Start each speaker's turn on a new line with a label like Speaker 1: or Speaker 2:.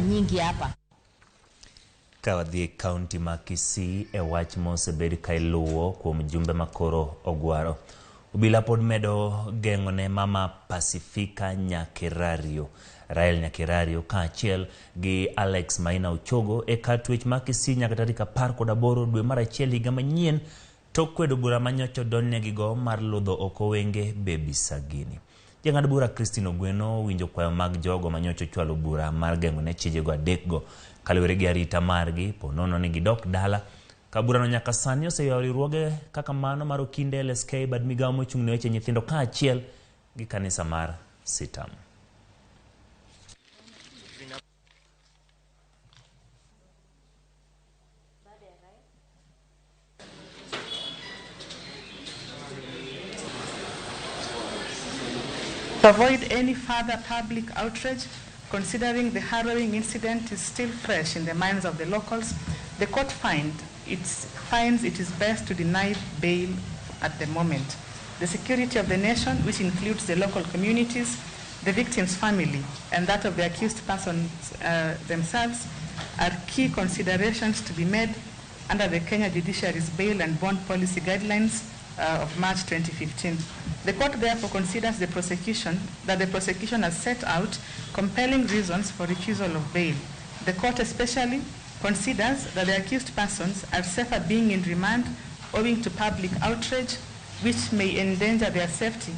Speaker 1: nyingi hapa.
Speaker 2: Kawadhi kaunti ma Kisii e wach mosebed ka iluwo kuom jumbe makoro ogwaro. Obila pod medo geng'one mama Pacifica Nyakirario, Rael Nyakirario kaachiel gi Alex Maina Ochogo e kar twech ma Kisii nyaka tarik 18 dwe mar achiel higa manyien tok kwedo bura manyocho donnegigo mar lodho oko wenge baby Sagini. Jang'ad bura Christine Ogweno winjo kwayo mag jogo manyocho chwalo bura mar geng'one achijego adekgo kaluwore gi arita margi ponono ni gidok dala. Ka burano nyaka sani oseywayo riwruoge kaka mano mar Okinde LSK bad migawo mochung'ne weche nyithindo kaachiel gi kanisa mar Sitam.
Speaker 3: To avoid any further public outrage, considering the harrowing incident is still fresh in the minds of the locals, the court finds it is best to deny bail at the moment. The security of the nation, which includes the local communities, the victim's family, and that of the accused persons themselves, are key considerations to be made under the Kenya Judiciary's bail and bond policy guidelines of March 2015. The court therefore considers the prosecution has set out compelling reasons for refusal of bail. The court especially considers that the accused persons are safer being in remand owing to public outrage, which may endanger their safety